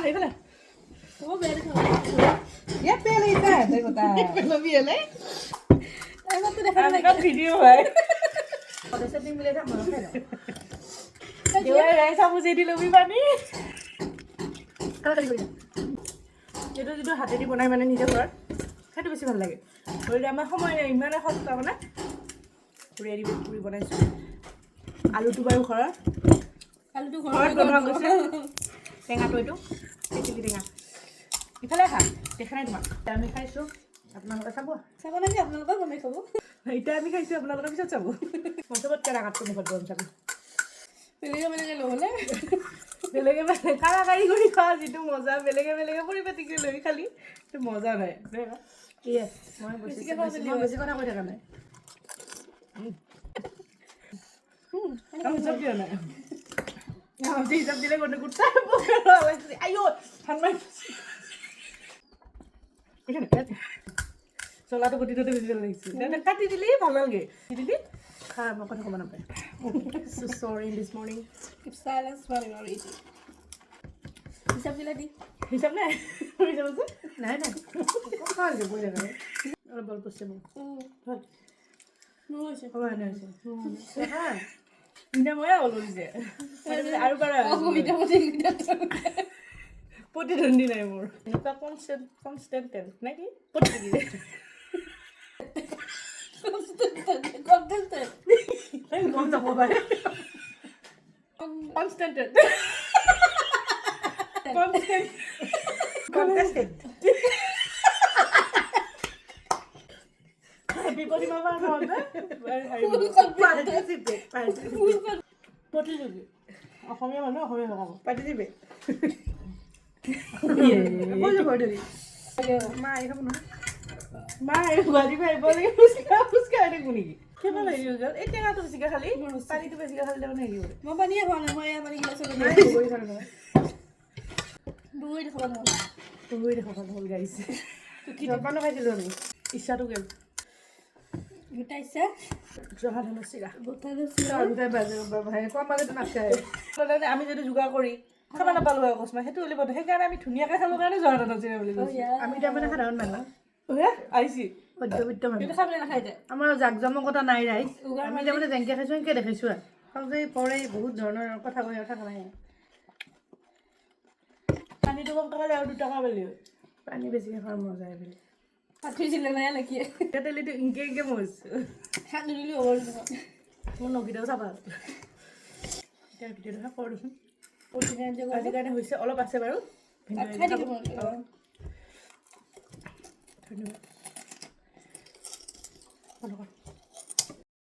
এইফালে Có về đi thôi. ইয়াত পেল আহিছে তই কথা Lebih ya, Le? Emang tuh dah angkat video হয় Ada setting boleh tak malah kan? দেৱাই ৰাইছ মুজি দি লবি পানী Kalau tadi boleh. এইটো যিটো হাতেদি বনাই মানে নিজে ঘৰত সেইটো বেছি ভাল লাগে ঘৰত আমাৰ সময় নাই ইমানে সস্তা মানে ৰেডি পুৰি বনাইছোঁ আলুটো বাৰু ঘৰৰ Kalau tuh ঘৰত বনোৱা গৈছে টেঙাটো এইটো তেঁতেলী টেঙা ইফালে খা দেখা নাই তোমাক আমি খাইছোঁ আপোনালোকে চাব Siapa lagi? Abang lupa kami kamu. এতিয়া আমি খাইছোঁ আপোনালোকে পিছত চাব মই চবতকৈ ডাঙৰটো মুখত বন চাব Pilih mana yang lo le? বেলেগে বেলেগে কাৰাকাৰী কৰি খোৱা যিটো মজা বেলেগে বেলেগে পৰিপাটি কৰি লৈ খালি সেইটো মজা নাই ইয়েছ মই বেছি কথা কৈ থকা নাই হিচাপ দিয়া নাই হিচাপ দিলে কোনো কুৰ্তা আইঅ ঠাণ্ডা চলাটো গুটিটোতে বেছি ভাল লাগিছে কাটি দিলি ভাল নালাগে দিলি খা মই কথা ক'ব নাপায় চৰি দিছ morning Keep silence while you are eating. Hisap sila di. হিচাপ নাই হিচাপ আছে নাই নাই খাওয়া যাব বই দেখা অলপ বল করছে মোক হয় No, sih. হ'ব এনে হৈছে হ্যাঁ ইনে ময়া ওলইছে আৰু পাৰা Aku minta mati kita. প্ৰতিদ্বন্দ্বী নাই মোৰ এনেকুৱা কনষ্টেণ্ট নে কি প্ৰতিযোগী Contented. গম নাপাব পাৰে কনষ্টেণ্ট কনটেষ্টেড বিপদী মামা নহ'লে প্ৰতিযোগী অসমীয়া মানুহ অসমীয়া ভাষা পাৰ্টিচিপেট মা এই খাব নহয় মা এই গুৱাহাটী পৰা আহিব লাগে ফুচকা আহিব নেকি কেইমান হেৰি হৈ গ'ল এই টেঙাটো বেছিকৈ খালি পানীটো বেছিকৈ খালি তাৰমানে হেৰি হয় Mau pani apa nih? Mau ya pani gila sudah. বগৰী খালে নহয় Dua itu kalau mau. বগৰী দেখো ভাল হ'ল গাইছে জলপানো খাইছিলোঁ আমি ইচ্ছাটো গ'ল Kita isa. জহা ধানৰ চিৰা Bukan কম মাজতে নাখায় আমি যদি যোগাৰ কৰি খাব নাপালোঁ হয় অকস্মাত সেইটো বুলি বন্ধ সেইকাৰণে আমি ধুনীয়াকৈ খালোঁ কাৰণে জহা ধানৰ চিৰা বুলি কৈছোঁ আমি তাৰমানে সাধাৰণ মানুহ আহিছি মধ্যবিত্ত মানুহ কিন্তু খাবলৈ নাখায় দে আমাৰ জাকজমকতা নাই ৰাইজ আমি তাৰমানে যেনেকৈ খাইছোঁ সেনেকৈ দেখাইছোঁ আৰু সবে পৰে বহুত ধৰণৰ কথা কৈ কথা নাই পানীটো কম টকা আৰু 2 টকা বুলি পানী বেছিকৈ খোৱাৰ মজা এইবিলাক পাঠিয়েছিলে নাই নেকি তেলিটো ইনকে ইনকে মৰিছোঁ হাত নিদিলি হ'ব মোৰ নগীটাও চাবা এতিয়া ভিডিঅ'টো শেষ কৰোঁ দেচোন নহয় আজিৰ কাৰণে হৈছে অলপ আছে বাৰু খাই থাকিব ধন্যবাদ